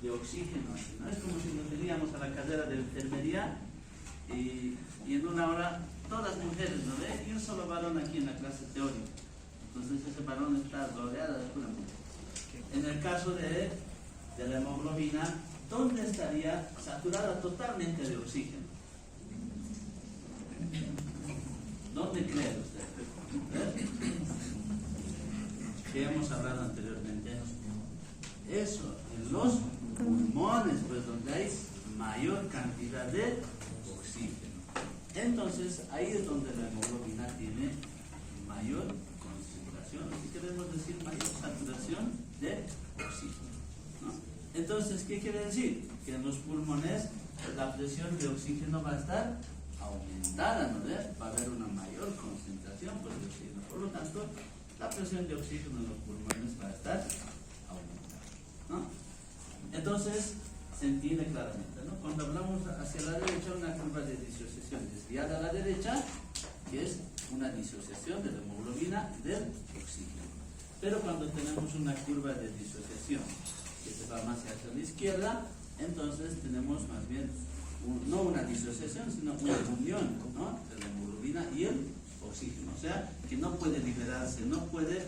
de oxígeno, ¿no? Es como si nos veníamos a la carrera de enfermería y en una hora todas mujeres, ¿no ve? Y un solo varón aquí en la clase teórica. Entonces ese varón está rodeado de pura mujer. En el caso de la hemoglobina, ¿dónde estaría saturada totalmente de oxígeno? ¿Dónde cree usted? Que hemos hablado anteriormente. Eso, en los pulmones, pues donde hay mayor cantidad de oxígeno. Entonces, ahí es donde la hemoglobina tiene mayor concentración, si queremos decir mayor saturación de oxígeno, ¿no? Entonces, ¿qué quiere decir? Que en los pulmones la presión de oxígeno va a estar aumentada, ¿no? Va a haber una mayor concentración pues, de oxígeno. Por lo tanto, la presión de oxígeno en los pulmones va a estar aumentada, ¿no? Entonces, se entiende claramente, ¿no? Cuando hablamos hacia la derecha, una curva de disociación desviada a la derecha, que es una disociación de la hemoglobina del oxígeno. Pero cuando tenemos una curva de disociación que se va más hacia la izquierda, entonces tenemos más bien no una disociación, sino una unión, ¿no? De la hemoglobina y el oxígeno. O sea, que no puede liberarse, no puede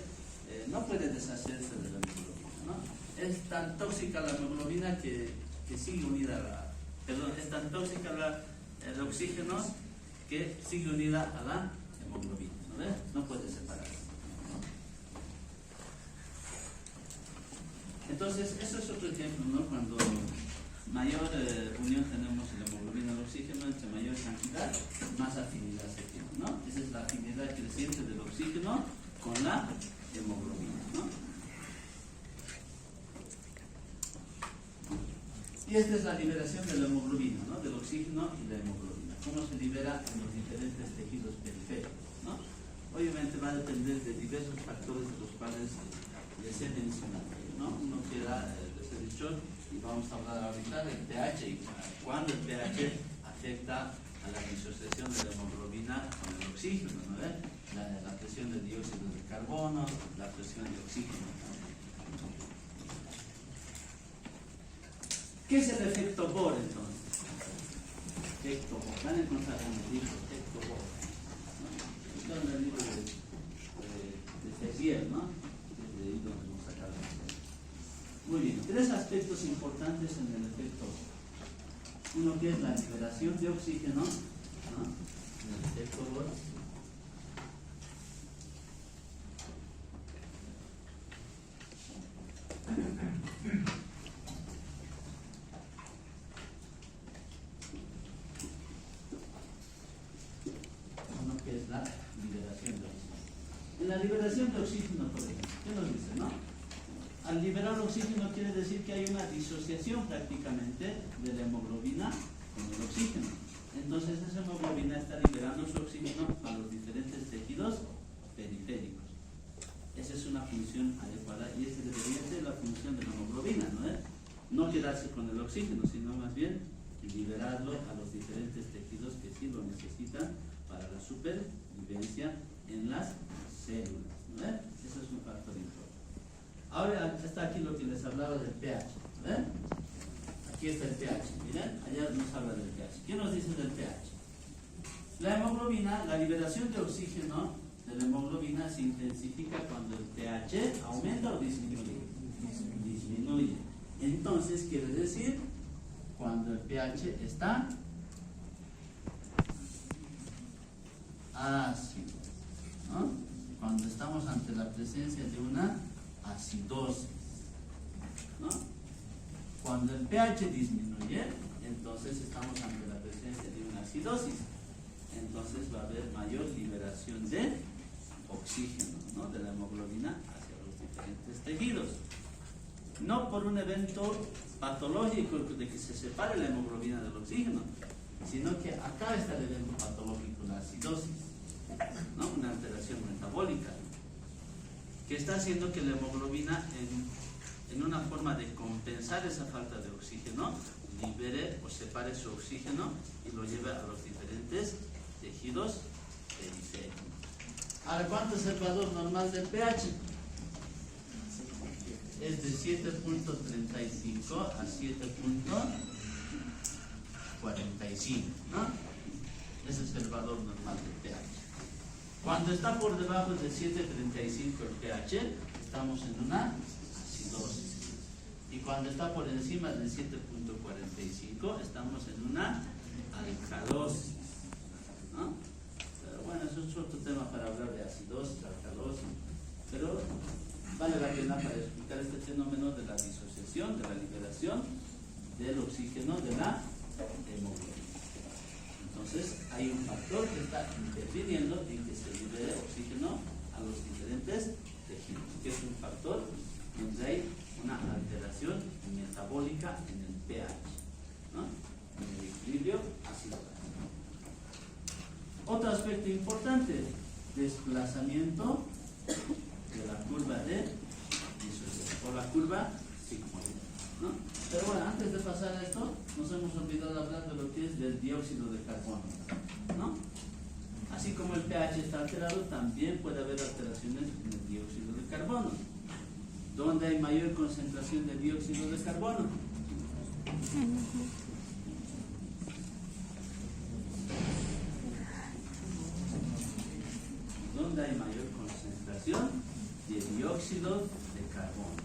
deshacerse de la hemoglobina, ¿no? Es tan tóxica la hemoglobina que sigue unida a la... Perdón, es tan tóxica el oxígeno que sigue unida a la hemoglobina, ¿no ves? No puede separarse. Entonces, eso es otro ejemplo, ¿no? Cuando mayor unión tenemos en la hemoglobina al oxígeno, entre mayor cantidad, más afinidad se tiene, ¿no? Esa es la afinidad creciente del oxígeno con la hemoglobina, ¿no? Y esta es la liberación de la hemoglobina, ¿no? Del oxígeno y la hemoglobina. ¿Cómo se libera en los diferentes tejidos periféricos, ¿no? Obviamente va a depender de diversos factores de los cuales les he mencionado, ¿no? Uno queda, les he dicho, y vamos a hablar ahorita del pH, y cuando el pH afecta a la disociación de la hemoglobina con el oxígeno, ¿no? La presión de dióxido de carbono, la presión de oxígeno, ¿no? ¿Qué es el efecto Bohr entonces? Efecto Bohr. Van a encontrar en el libro efecto Bohr, ¿no? Esto es el libro de Ferrier, ¿no? De ahí donde hemos sacado. Muy bien. Tres aspectos importantes en el efecto Bohr. Uno que es la liberación de oxígeno, ¿no? En el efecto Bohr. La liberación de oxígeno, por ejemplo, ¿qué nos dice, no? Al liberar oxígeno quiere decir que hay una disociación prácticamente de la hemoglobina con el oxígeno. Entonces esa hemoglobina está liberando su oxígeno a los diferentes tejidos periféricos. Esa es una función adecuada y esa debería ser la función de la hemoglobina, ¿no? No quedarse con el oxígeno, sino más bien liberarlo a los diferentes tejidos que sí lo necesitan para la supervivencia en las células, ¿no? Eso es un factor importante. Ahora está aquí lo que les hablaba del pH, ¿no? Aquí está el pH, miren, allá nos habla del pH. ¿Qué nos dice del pH? La hemoglobina, la liberación de oxígeno de la hemoglobina se intensifica cuando el pH aumenta o disminuye. Disminuye. Entonces quiere decir cuando el pH está ácido, ¿no? Cuando estamos ante la presencia de una acidosis, ¿no? Cuando el pH disminuye, entonces estamos ante la presencia de una acidosis. Entonces va a haber mayor liberación de oxígeno, ¿no? De la hemoglobina hacia los diferentes tejidos. No por un evento patológico de que se separe la hemoglobina del oxígeno, sino que acá está el evento patológico, la acidosis, ¿no? Una alteración metabólica que está haciendo que la hemoglobina en una forma de compensar esa falta de oxígeno libere o separe su oxígeno y lo lleve a los diferentes tejidos periféricos. Ahora, ¿cuánto es el valor normal del pH? Es de 7.35. a 7.45, ¿no? Ese es el valor normal del pH. Cuando está por debajo de 7.35 el pH, estamos en una acidosis. Y cuando está por encima de 7.45, estamos en una alcalosis, ¿no? Pero bueno, eso es otro tema para hablar de acidosis, alcalosis. Pero vale la pena para explicar este fenómeno de la disociación, de la liberación del oxígeno de la hemoglobina. Entonces, hay un factor que está interviniendo en que se libere oxígeno a los diferentes tejidos, que es un factor donde hay una alteración metabólica en el pH, ¿no? En el equilibrio ácido-básico. Otro aspecto importante, desplazamiento de la curva de disociación, o la curva sigmoide, ¿no? Pero bueno, antes de pasar a esto, nos hemos olvidado hablar de lo que es del dióxido de carbono, ¿no? Así como el pH está alterado, también puede haber alteraciones en el dióxido de carbono. ¿Dónde hay mayor concentración de dióxido de carbono? ¿Dónde hay mayor concentración de dióxido de carbono?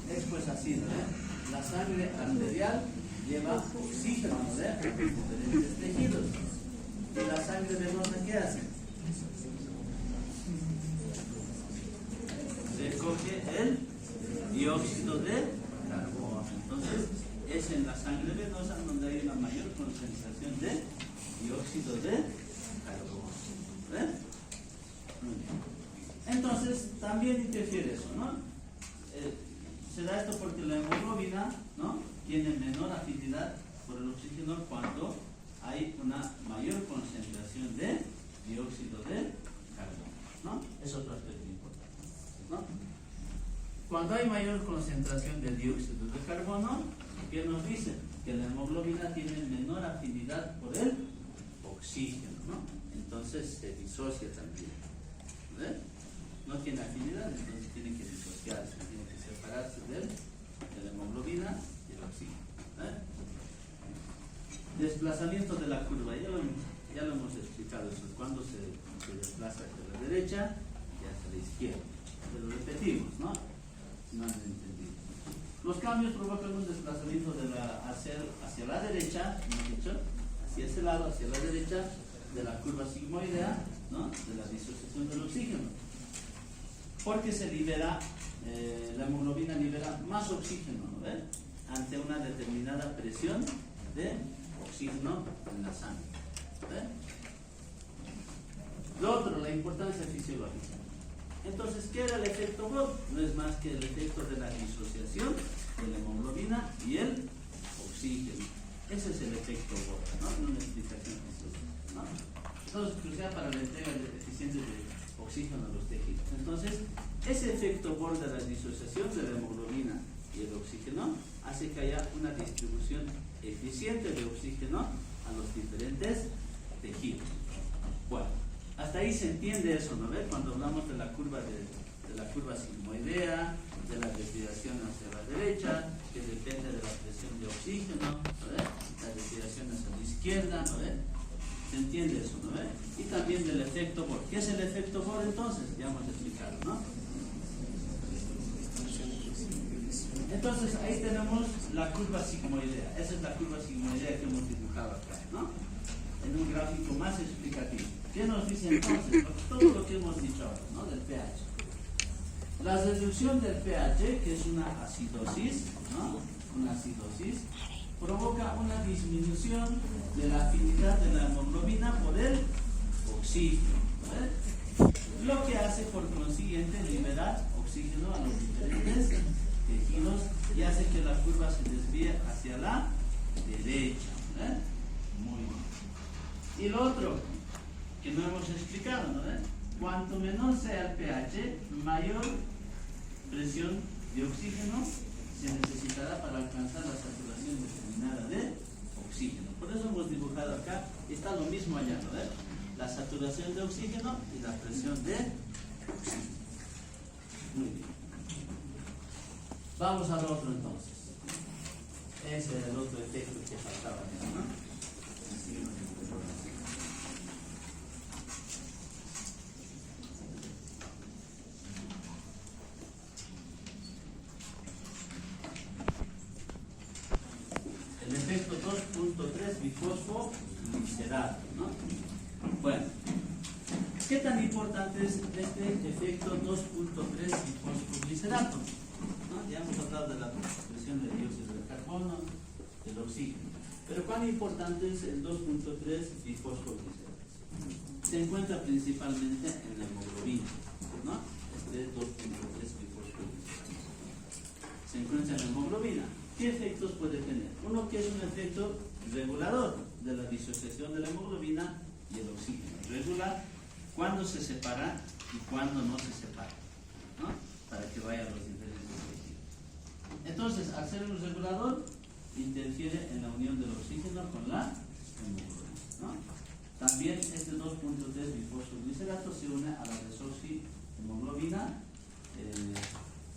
Es pues así, ¿no? La sangre arterial lleva oxígeno, ¿no? A diferentes tejidos. ¿Y la sangre venosa qué hace? Recoge el dióxido de carbono. Entonces, es en la sangre venosa donde hay una mayor concentración de dióxido de carbono. ¿Ven? Muy bien. Entonces, también interfiere eso, ¿no? Se da esto porque la hemoglobina, ¿no?, tiene menor afinidad por el oxígeno cuando hay una mayor concentración de dióxido de carbono, ¿no? Es otro aspecto importante, ¿no? Cuando hay mayor concentración de dióxido de carbono, ¿qué nos dice? Que la hemoglobina tiene menor afinidad por el oxígeno, ¿no? Entonces se disocia también, ¿ves? No tiene afinidad, entonces tiene que disociarse, tiene que separarse de la hemoglobina y el oxígeno. Desplazamiento de la curva, ya lo hemos explicado, eso es cuando se desplaza hacia la derecha y hacia la izquierda. Pero repetimos, ¿no? No han entendido. Los cambios provocan un desplazamiento hacia la derecha, hemos dicho, hacia ese lado, hacia la derecha de la curva sigmoidea, ¿no?, de la disociación del oxígeno. Porque se libera, la hemoglobina libera más oxígeno, ¿no ve?, ante una determinada presión de oxígeno en la sangre, ¿ve? Lo otro, la importancia fisiológica. Entonces, ¿qué era el efecto Bohr? No es más que el efecto de la disociación de la hemoglobina y el oxígeno. Ese es el efecto Bohr, ¿no? Una explicación fisiológica, ¿no? Entonces, que sea para la entrega eficiente de oxígeno a los tejidos. Entonces, ese efecto Bohr de la disociación de la hemoglobina y el oxígeno hace que haya una distribución eficiente de oxígeno a los diferentes tejidos. Bueno, hasta ahí se entiende eso, ¿no ve? Cuando hablamos de la curva de la curva sigmoidea, de la desviación hacia la derecha, que depende de la presión de oxígeno, ¿no ve? La desviación hacia la izquierda, ¿no ve? ¿Se entiende eso, no ve? Y también del efecto Bohr. ¿Qué es el efecto Bohr entonces? Ya hemos explicado, ¿no? Entonces ahí tenemos la curva sigmoidea. Esa es la curva sigmoidea que hemos dibujado acá, ¿no? En un gráfico más explicativo. ¿Qué nos dice entonces? Todo lo que hemos dicho ahora, ¿no?, del pH. La reducción del pH, que es una acidosis, ¿no?, una acidosis, provoca una disminución de la afinidad de la hemoglobina por el oxígeno, ¿ves? Lo que hace por consiguiente liberar oxígeno a los diferentes tejidos y hace que la curva se desvíe hacia la derecha, ¿ves? Muy bien. Y lo otro que no hemos explicado, ¿no? Cuanto menor sea el pH, mayor presión de oxígeno se necesitará para alcanzar la saturación determinada de oxígeno. Por eso hemos dibujado acá, está lo mismo allá, ¿no? La saturación de oxígeno y la presión de oxígeno. Muy bien. Vamos al otro entonces. Ese era el otro efecto que faltaba, ¿no? El efecto 2.3 bifosfoglicerato, ¿no? Bueno, ¿qué tan importante es este efecto 2.3 bifosfoglicerato? ¿No? Ya hemos hablado de la presión de dióxido de carbono, del oxígeno. Pero ¿cuán importante es el 2.3 bifosfoglicerato? Se encuentra principalmente en la hemoglobina, ¿no? Este 2.3 bifosfoglicerato. Se encuentra en la hemoglobina. ¿Qué efectos puede tener? Uno que es un efecto regulador de la disociación de la hemoglobina y el oxígeno. Regular cuándo se separa y cuándo no se separa, ¿no? Para que vayan los diferentes tejidos. Entonces, al ser un regulador, interfiere en la unión del oxígeno con la hemoglobina, ¿no? También este 2.3 bifosfoglicerato se une a la desoxihemoglobina,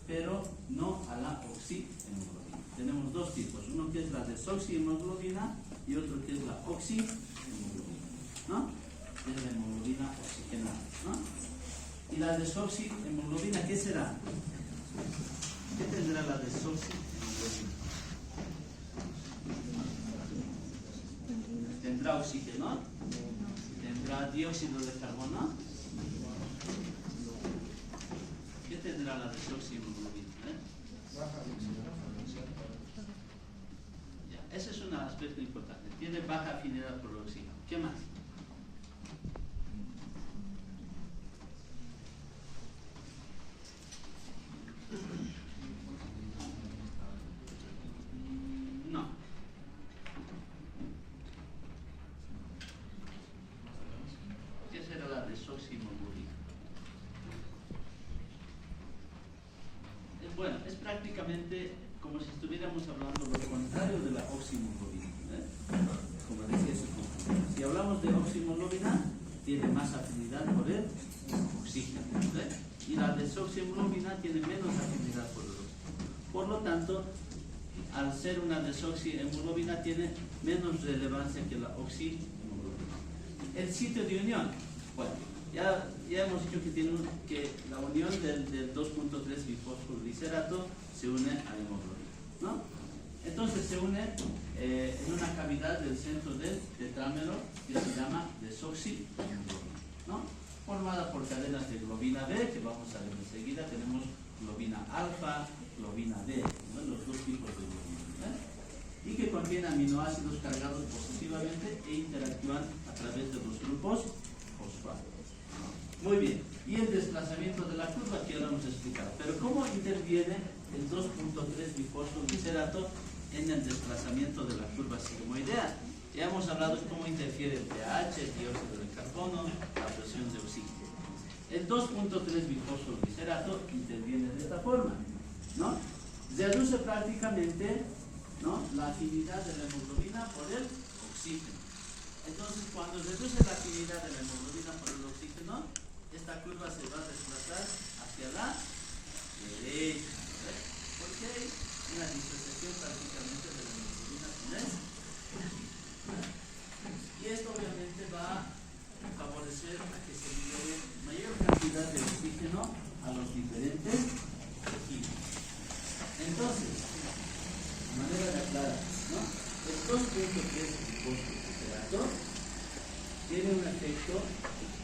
pero no a la oxihemoglobina. Tenemos dos tipos, uno que es la desoxihemoglobina y otro que es la oxihemoglobina, ¿no? Es la hemoglobina oxigenada, ¿no? Y la desoxihemoglobina, ¿qué será? ¿Qué tendrá la desoxihemoglobina? ¿Tendrá oxígeno? ¿Tendrá dióxido de carbono? ¿Qué tendrá la desoxihemoglobina? Ya, ese es un aspecto importante. Tiene baja afinidad por el oxígeno. ¿Qué más? No. ¿Qué será la desoxihemoglobina? Bueno, es prácticamente como si estuviéramos hablando lo contrario de la oxihemoglobina, ¿eh? Como decía su compañero. Si hablamos de oxihemoglobina, tiene más afinidad por el oxígeno, ¿eh? Y la desoxihemoglobina tiene menos afinidad por el oxígeno. Por lo tanto, al ser una desoxihemoglobina, tiene menos relevancia que la oxihemoglobina. El sitio de unión, bueno, ya hemos dicho que la unión del 2.3 bifosfoglicerato se une a la hemoglobina, ¿no? Entonces se une en una cavidad del centro del tetrámero que se llama desoxihemoglobina, ¿no? Formada por cadenas de globina B, que vamos a ver enseguida. Tenemos globina alfa, globina B, ¿no? Los dos tipos de globina, ¿eh? Y que contiene aminoácidos cargados positivamente e interactúan a través de los grupos fosfato. Muy bien, y el desplazamiento de la curva que ya lo hemos explicado. Pero ¿cómo interviene el 2.3 bifosfoglicerato en el desplazamiento de la curva sigmoidea? Ya hemos hablado de cómo interfiere el pH, el dióxido de carbono, la presión de oxígeno. El 2.3 bifosfoglicerato interviene de esta forma, ¿no? Reduce prácticamente, ¿no?, la afinidad de la hemoglobina por el oxígeno. Entonces, cuando reduce la afinidad de la hemoglobina por el oxígeno, esta curva se va a desplazar hacia la derecha, ¿ves? Porque hay una disociación prácticamente de la hemoglobina con el oxígeno. Y esto obviamente va a favorecer a que se libere mayor cantidad de oxígeno a los diferentes tejidos. Entonces, de manera de aclarar, ¿no?, el 2.3 bifosfoglicerato tiene un efecto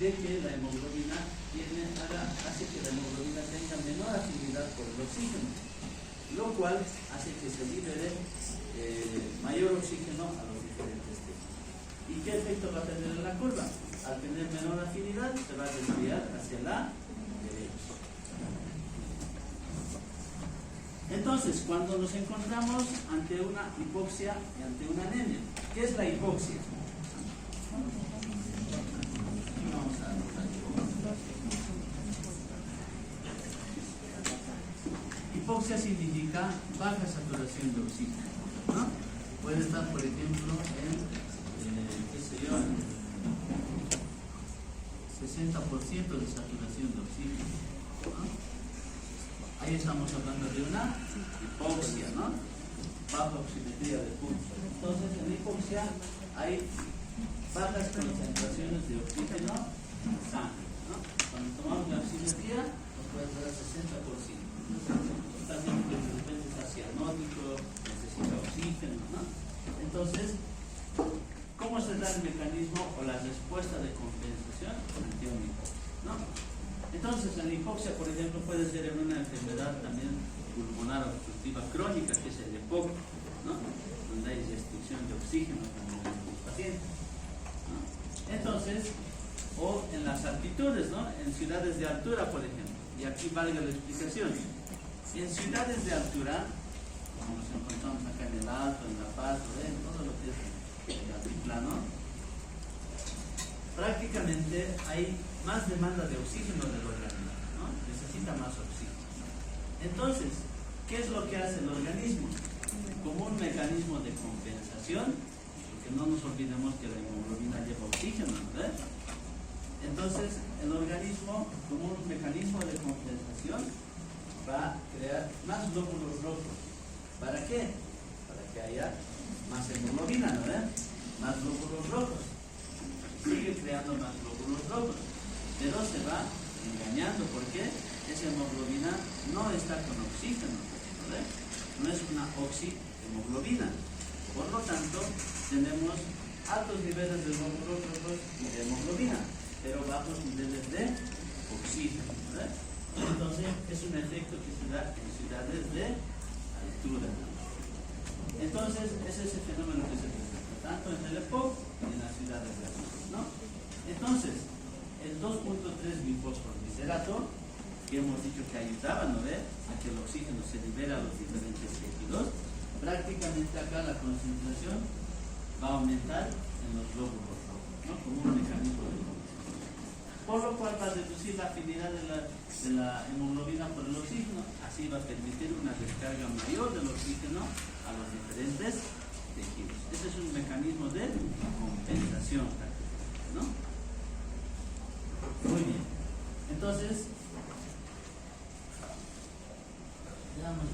de que la hemoglobina hace que la hemoglobina tenga menor afinidad por el oxígeno, lo cual hace que se libere mayor oxígeno a los diferentes tejidos. ¿Y qué efecto va a tener en la curva? Al tener menor afinidad, se va a desviar hacia la derecha. Entonces, cuando nos encontramos ante una hipoxia y ante una anemia, ¿qué es la hipoxia? Vamos a anotar. Hipoxia significa baja saturación de oxígeno, ¿no? Puede estar, por ejemplo, en, qué sé yo, en 60% de saturación de oxígeno, ¿no? Ahí estamos hablando de una hipoxia, ¿no? Baja oximetría de pulso. Entonces, en hipoxia hay bajas concentraciones de oxígeno en sangre, ¿no? Cuando tomamos la oximetría, nos puede dar 60%. También de repente está cianótico, necesita oxígeno, ¿no? Entonces, ¿cómo se da el mecanismo o la respuesta de compensación ante una hipoxia, ¿no? Entonces, la hipoxia, por ejemplo, puede ser en una enfermedad también pulmonar obstructiva crónica, que es el EPOC, ¿no? Donde hay restricción de oxígeno también en los pacientes, ¿no? Entonces, o en las altitudes, ¿no? En ciudades de altura, por ejemplo. Y aquí valga la explicación. En ciudades de altura, como nos encontramos acá en el Alto, en La Paz, en todo lo que es el altiplano, prácticamente hay más demanda de oxígeno del organismo, ¿no? Necesita más oxígeno. Entonces, ¿qué es lo que hace el organismo? Como un mecanismo de compensación, porque no nos olvidemos que la hemoglobina lleva oxígeno, ¿verdad? Entonces, el organismo, como un mecanismo de compensación, va a crear más glóbulos rojos. ¿Para qué? Para que haya más hemoglobina, ¿verdad? Más glóbulos rojos. Sigue creando más glóbulos rojos, pero se va engañando porque esa hemoglobina no está con oxígeno, ¿verdad? No es una oxihemoglobina. Por lo tanto, tenemos altos niveles de glóbulos rojos y de hemoglobina, pero bajos niveles de oxígeno, ¿verdad? Entonces, es un efecto que se da en ciudades de altura. Entonces, ese es el fenómeno que se presenta tanto en el EPOC y en las ciudades de altura, ¿no? Entonces, el 2.3 bifosfoglicerato, que hemos dicho que ayudaba, ¿no ve?, a que el oxígeno se libere a los diferentes tejidos, prácticamente acá la concentración va a aumentar en los glóbulos rojos, ¿no? Como un mecanismo de compensación. Por lo cual va a reducir la afinidad de la hemoglobina por el oxígeno, así va a permitir una descarga mayor del oxígeno a los diferentes tejidos. Ese es un mecanismo de compensación, ¿no? Muy bien. Entonces, veamos,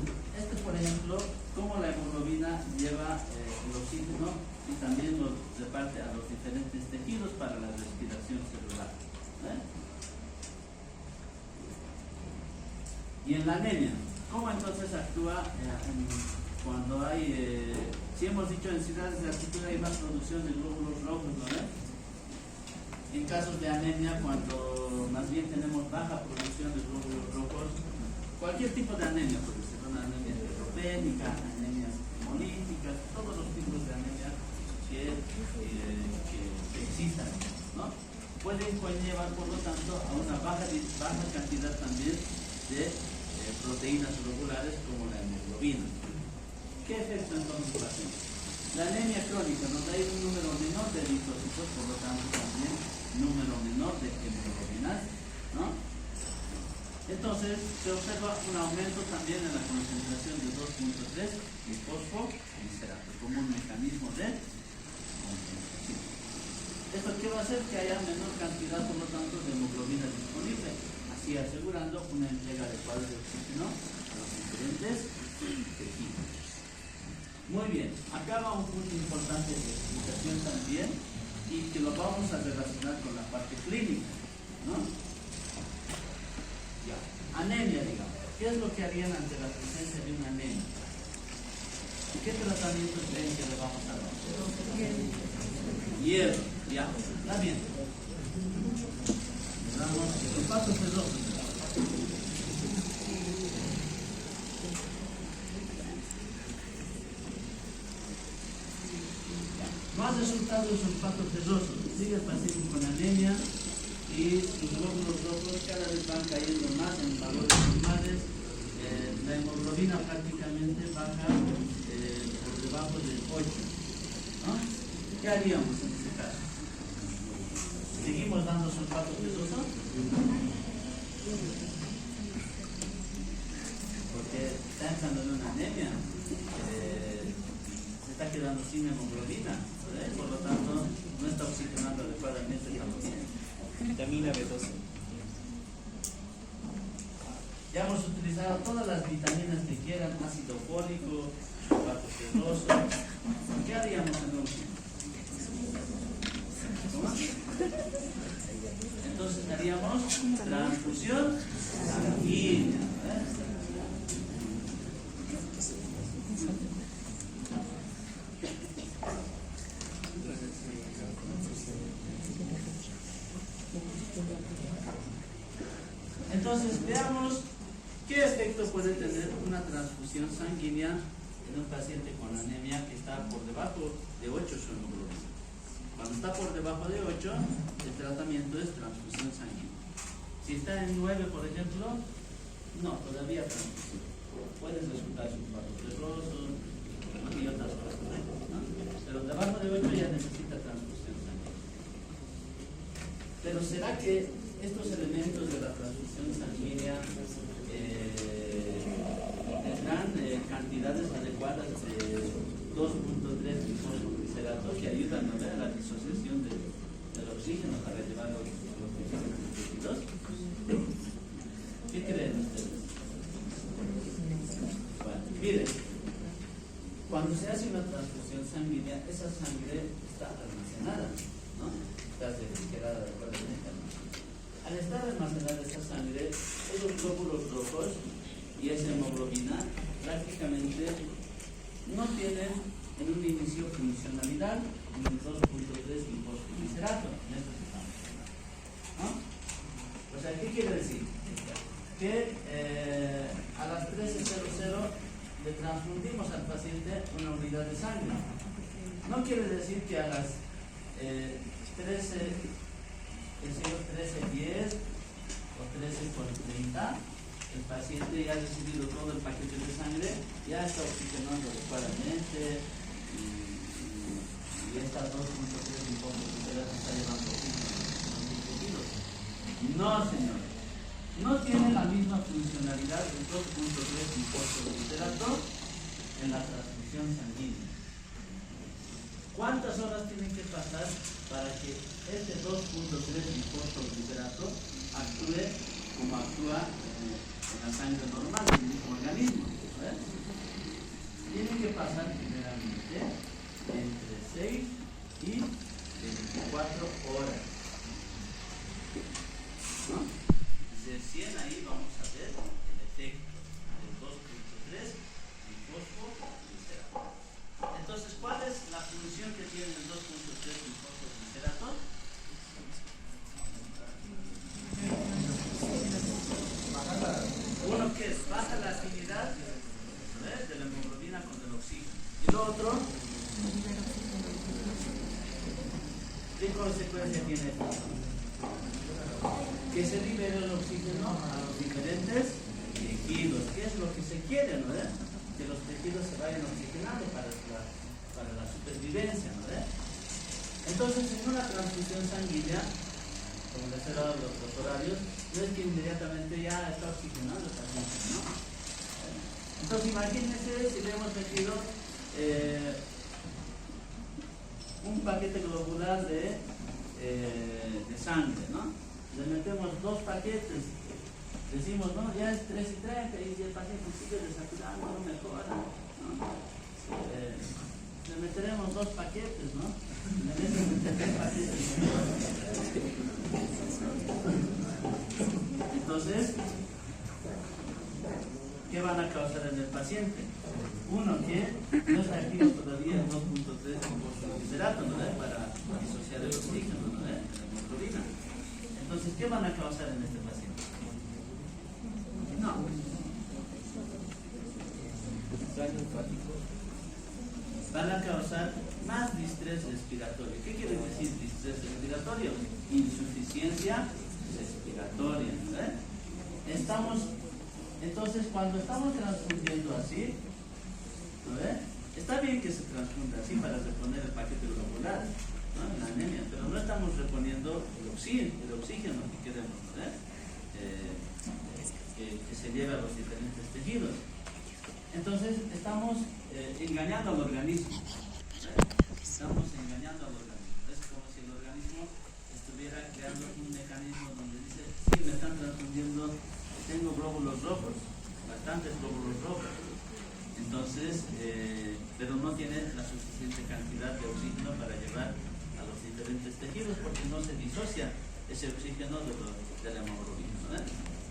por ejemplo, cómo la hemoglobina lleva el oxígeno y también lo reparte a los diferentes tejidos para la respiración celular. Y en la anemia, ¿cómo entonces actúa cuando hay, si hemos dicho en ciudades de altitud hay más producción de glóbulos rojos, ¿no? En casos de anemia, cuando más bien tenemos baja producción de glóbulos rojos, cualquier tipo de anemia puede ser una anemia neutropénica, anemias hemolíticas, todos los tipos de anemia que existan, ¿no? Pueden conllevar, por lo tanto, a una baja cantidad también de proteínas globulares como la hemoglobina. ¿Qué efecto entonces hacen? La anemia crónica nos da un número menor de eritrocitos, por lo tanto también número menor de hemoglobinas, ¿no? Entonces se observa un aumento también en la concentración de 2.3 bifosfoglicerato como un mecanismo de compensación. ¿Esto qué va a hacer? Que haya menor cantidad, por lo tanto, de hemoglobina disponible, así asegurando una entrega adecuada de oxígeno a los diferentes tejidos. Muy bien, acá va un punto importante de explicación también y que lo vamos a relacionar con la parte clínica, ¿no? Ya, anemia, digamos. ¿Qué es lo que harían ante la presencia de una anemia? ¿Qué tratamiento creen que le vamos a dar? Hierro, ya, está bien. Le damos sulfato ferroso. Más resultado del sulfato ferroso, sigue el paciente con anemia y sus glóbulos rojos cada vez van cayendo más en valores normales, la hemoglobina prácticamente baja por debajo del 8, ¿no? ¿Qué haríamos en ese caso? ¿Seguimos dando sulfato ferroso? Porque está entrando en una anemia, se está quedando sin hemoglobina, ¿verdad? Por lo tanto no está oxigenando adecuadamente la vitamina B12. Ya hemos utilizado todas las vitaminas que quieran, ácido fólico, sulfato ferroso. ¿Qué haríamos en el último? ¿Cómo? Entonces haríamos transfusión sanguínea. Entonces veamos qué efecto puede tener una transfusión sanguínea en un paciente con anemia que está por debajo de 8 su hemoglobina. Cuando está por debajo de 8, el tratamiento es transfusión sanguínea. Si está en 9, por ejemplo, no, todavía transfusión. Pueden resultar sulfato ferroso y otras cosas, ¿no? Pero debajo de 8 ya necesita transfusión sanguínea. Pero ¿será que estos elementos de la transfusión sanguínea tendrán cantidades adecuadas de 2.3 glicosylglicerato que ayudan a la disociación del oxígeno para llevar los tejidos? ¿Qué creen ustedes? Bueno, miren, cuando se hace una transfusión sanguínea, esa sangre está almacenada, ¿no? Está refrigerada de acuerdo al mecanismo. Al estar almacenada esa sangre, esos glóbulos rojos y esa hemoglobina prácticamente no tienen en un inicio funcionalidad ni 2.3 glicosylglicerato en estos estados, ¿no? O sea, ¿qué quiere decir? Que a las 13:00 le transfundimos al paciente una unidad de sangre. No quiere decir que a las 13:10 o 13:30 el paciente ya ha recibido todo el paquete de sangre, ya está oxigenando adecuadamente y estas 2.3 glicosylglicerato está llevando oxígeno a los tejidos. No, señores, no tiene la misma funcionalidad del 2.3 glicosylglicerato en la transfusión sanguínea. ¿Cuántas horas tienen que pasar para que este 2.3 glicosylglicerato actúe como actúa en la sangre normal del mismo organismo? Tienen que pasar generalmente entre 6 y 24 horas, ¿no? Recién ahí vamos a ver el efecto del 2.3 glicosylglicerato. Entonces, ¿cuál es la función que tiene el 2.3 glicosylglicerato? Uno que es baja la afinidad de la hemoglobina con el oxígeno. Y lo otro, ¿qué consecuencia tiene esto? Que se libere el oxígeno a los diferentes tejidos. ¿Qué es lo que se quiere, no? Que los tejidos se vayan oxigenando para la supervivencia, ¿no? Entonces, en una transfusión sanguínea, como les he dado los horarios, no es que inmediatamente ya está oxigenando el paciente, ¿no? Entonces, imagínense si le hemos metido un paquete globular de sangre, ¿no? Le metemos 2 paquetes, decimos, no, ya es 3:30 y el paciente sigue desaturando, no mejora, ¿no? Le meteremos 2 paquetes, ¿no? Le metemos 3 paquetes. Entonces, ¿qué van a causar en el paciente? Uno, que no está activo todavía el 2.3 glicosylglicerato, ¿no? Para disociar el oxígeno, ¿no? La hemoglobina. Entonces, ¿qué van a causar en este paciente? No. Van a causar más distrés respiratorio. ¿Qué quiere decir distrés respiratorio? Insuficiencia respiratoria, ¿no? Entonces, cuando estamos transfundiendo así, ¿no? Está bien que se transfunda así para reponer el paquete globular, ¿no? En la anemia, pero no estamos reponiendo el oxígeno que queremos, ¿no? Que se lleve a los diferentes tejidos. Entonces, estamos engañando al organismo, ¿no? Estamos engañando al organismo. Es como si el organismo estuviera creando un mecanismo donde dice, sí, me están transfundiendo tengo glóbulos rojos, bastantes glóbulos rojos. Entonces, pero no tiene la suficiente cantidad de oxígeno para llevar a los diferentes tejidos porque no se disocia ese oxígeno de la hemoglobina, ¿no?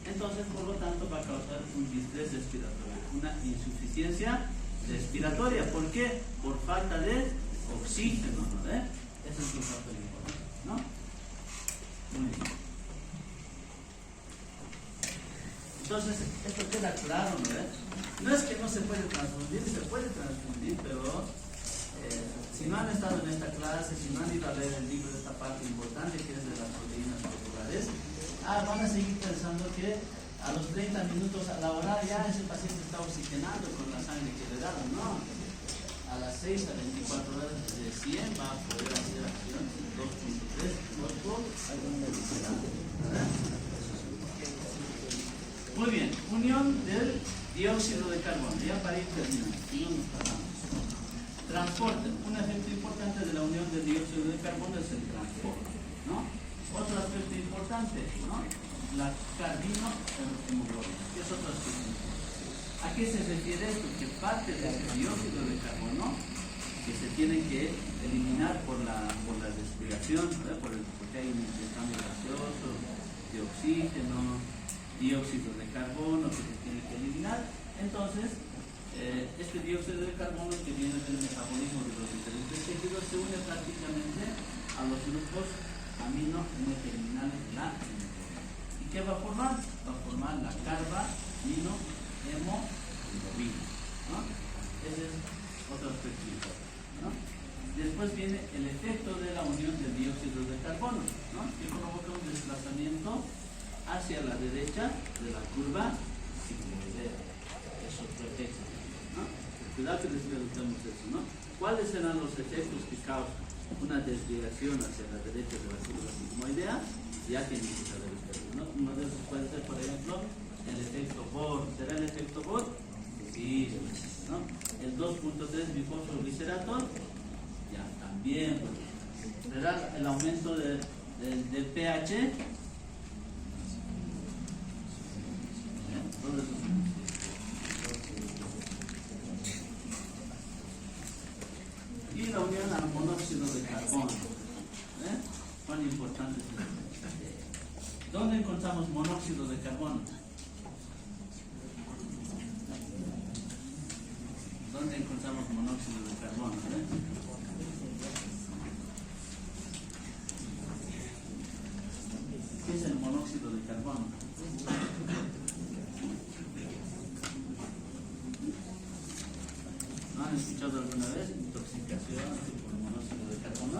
Entonces, por lo tanto, va a causar un distrés respiratorio, una insuficiencia respiratoria. ¿Por qué? Por falta de oxígeno, ¿no? Ese es un factor importante, ¿no? Muy bien. Entonces, esto queda claro, ¿no? No es que no se puede transfundir, se puede transfundir, pero si no han estado en esta clase, si no han ido a leer el libro de esta parte importante que es de las proteínas moleculares, van a seguir pensando que a los 30 minutos a la hora ya ese paciente está oxigenando con la sangre que le dan, no. A las 6 a 24 horas de 100 va a poder hacer acción 2.3 cuerpo. Muy bien, unión del dióxido de carbono. Ya para ir terminando, no nos tardamos. Transporte. Un efecto importante de la unión del dióxido de carbono es el transporte, ¿no? Otro aspecto importante, ¿no? La carbinohemoglobina, que es otro aspecto importante. ¿A qué se refiere esto? Que parte de ese dióxido de carbono que se tiene que eliminar por la respiración, ¿verdad? Porque hay un intercambio gaseoso de oxígeno, dióxido de carbono que se tiene que eliminar. Entonces, este dióxido de carbono que viene del metabolismo de los diferentes tejidos se une prácticamente a los grupos amino N-terminales de la hemoglobina. ¿Y qué va a formar? Va a formar la carbaminohemoglobina, ¿no? Ese es otro aspecto importante, ¿no? Después viene el efecto de la unión del dióxido de carbono, ¿no? Que provoca un desplazamiento hacia la derecha de la curva cicloidea. Es otro efecto, ¿no? Cuidado que desvirtuemos eso, ¿no? ¿Cuáles serán los efectos que causan una desviación hacia la derecha de la curva sigmoidea? Ya tienen que saber ustedes, ¿no? Uno de esos puede ser, por ejemplo, el efecto Bohr. ¿Será el efecto Bohr? Sí, ¿no? El 2.3 bifosfoglicerato, ya también. ¿Será el aumento del pH? Y la unión al monóxido de carbono. ¿Cuán importante es esto? ¿Dónde encontramos monóxido de carbono? ¿Dónde encontramos monóxido de carbono? ¿Qué es el monóxido de carbono? ¿No han escuchado alguna vez intoxicación por monóxido de carbono?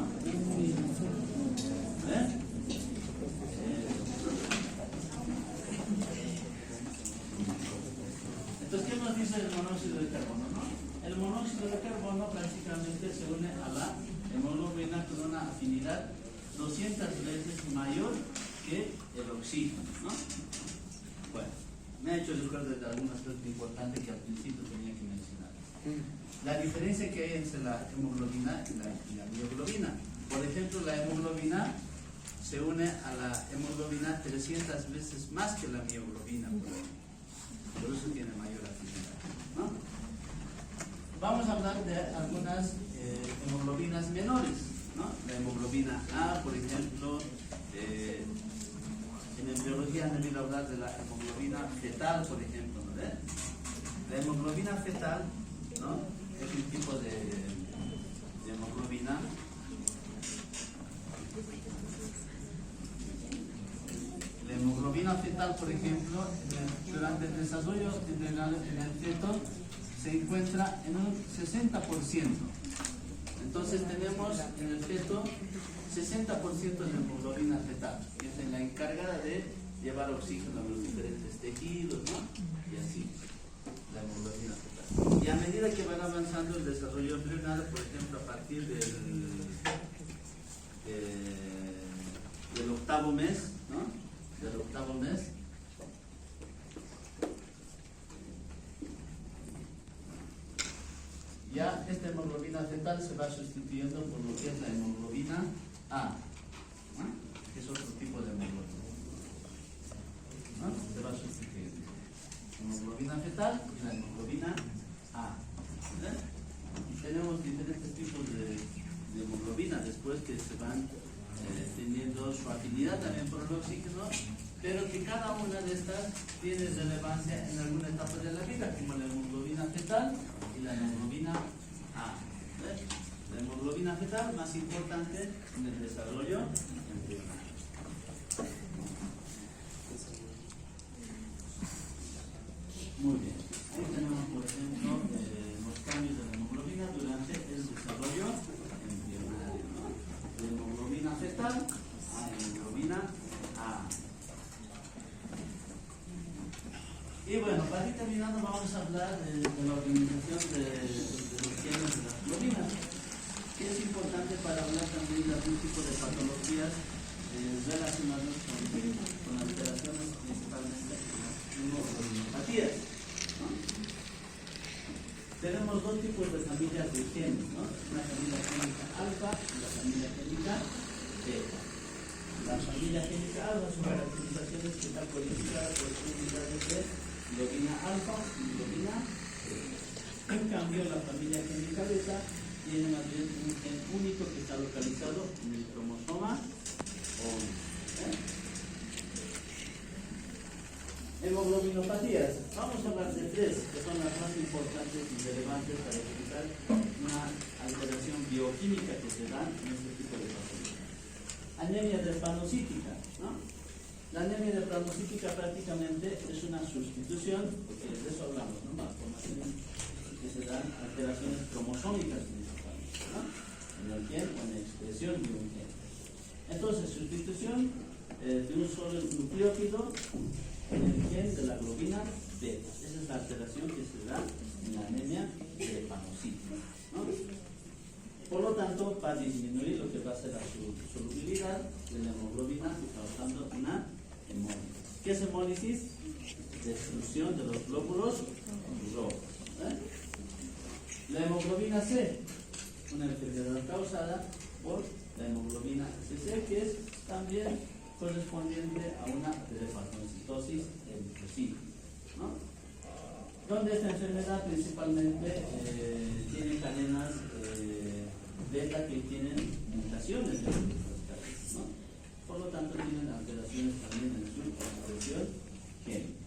Entonces, ¿qué nos dice el monóxido de carbono? ¿No? El monóxido de carbono prácticamente se une a la hemoglobina con una afinidad 200 veces mayor que el oxígeno, ¿no? Bueno, me ha hecho recuerdo de algún aspecto importante que al principio tenía que mencionar. La diferencia que hay entre la hemoglobina y la mioglobina. Por ejemplo, la hemoglobina se une a la hemoglobina 300 veces más que la mioglobina, por eso tiene mayor afinidad, ¿no? Vamos a hablar de algunas hemoglobinas menores, ¿no? La hemoglobina A, por ejemplo, en embriología han debido hablar de la hemoglobina fetal, por ejemplo, ¿no? La hemoglobina fetal, ¿no? Es un tipo de hemoglobina la hemoglobina fetal, por ejemplo, durante el desarrollo en el feto se encuentra en un 60%. Entonces tenemos en el feto 60% de hemoglobina fetal, que es la encargada de llevar oxígeno a los diferentes tejidos, ¿no? Y así, la hemoglobina fetal. Y a medida que van avanzando el desarrollo embrionario, por ejemplo, a partir del octavo mes, ¿no? Del octavo mes, ya esta hemoglobina fetal se va sustituyendo por lo que es la hemoglobina A, ¿no? Que es otro tipo de hemoglobina, ¿no? Se va sustituyendo. van teniendo su afinidad también por el oxígeno, pero que cada una de estas tiene relevancia en alguna etapa de la vida, como la hemoglobina fetal y la hemoglobina A. ¿Ves? La hemoglobina fetal más importante en el desarrollo embrionario. Muy bien. Ahí tenemos, por ejemplo, los cambios de la hemoglobina durante el desarrollo embrionario, ¿no? De hemoglobina fetal a hemoglobina A. Y bueno, para ir terminando vamos a hablar de la organización de los genes de las globinas, que es importante para hablar también de algún tipo de patologías relacionadas con alteraciones principalmente en las inmunopatía, ¿no? Tenemos dos tipos de familias de genes, ¿no? Una familia génica alfa y la familia génica beta. La familia génica alfa, su caracterización es que está codificada por unidades de globina alfa y globina beta. En cambio, la familia génica beta tiene más bien un gen único que está localizado en el cromosoma 11. Hemoglobinopatías. Vamos a hablar de tres, que son las más importantes y relevantes para explicar una alteración bioquímica que se da en este tipo de patologías. Anemia drepanocytica, ¿no? La anemia drepanocytica prácticamente es una sustitución, porque de eso hablamos, ¿no? Malformaciones que se dan alteraciones cromosómicas principalmente, ¿no? En el gen o en la expresión de un gen. Entonces, sustitución de un solo nucleótido en el gen de la globina beta. Esa es la alteración que se da en la anemia drepanocytica, ¿no? Por lo tanto, va a disminuir lo que va a ser la solubilidad de la hemoglobina, causando una hemólisis. ¿Qué es hemólisis? Destrucción de los glóbulos rojos. La hemoglobina C, una enfermedad causada por la hemoglobina CC, que es también correspondiente a una drepanocytosis erytrocítica, ¿no? Donde esta enfermedad principalmente tiene cadenas beta que tienen mutaciones de las cadenas, ¿no? Por lo tanto tienen alteraciones también en su expresión génica.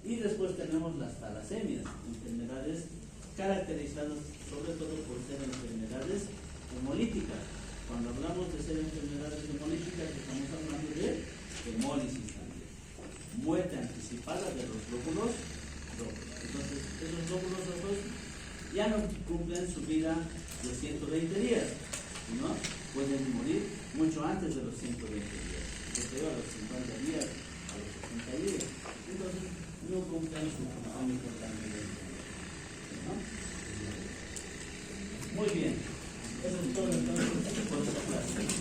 Y después tenemos las talasemias, enfermedades caracterizadas sobre todo por ser enfermedades hemolíticas. Cuando hablamos de ser enfermedades hemolíticas, estamos hablando de hemólisis también. Muerte anticipada de los glóbulos rojos. Entonces, esos glóbulos rojos ya no cumplen su vida de 120 días, ¿no? Pueden morir mucho antes de los 120 días, a los 50 días, a los 60 días. Entonces, no cumplen su función importante, ¿no? Muy bien. Eso es todo entonces por esta clase.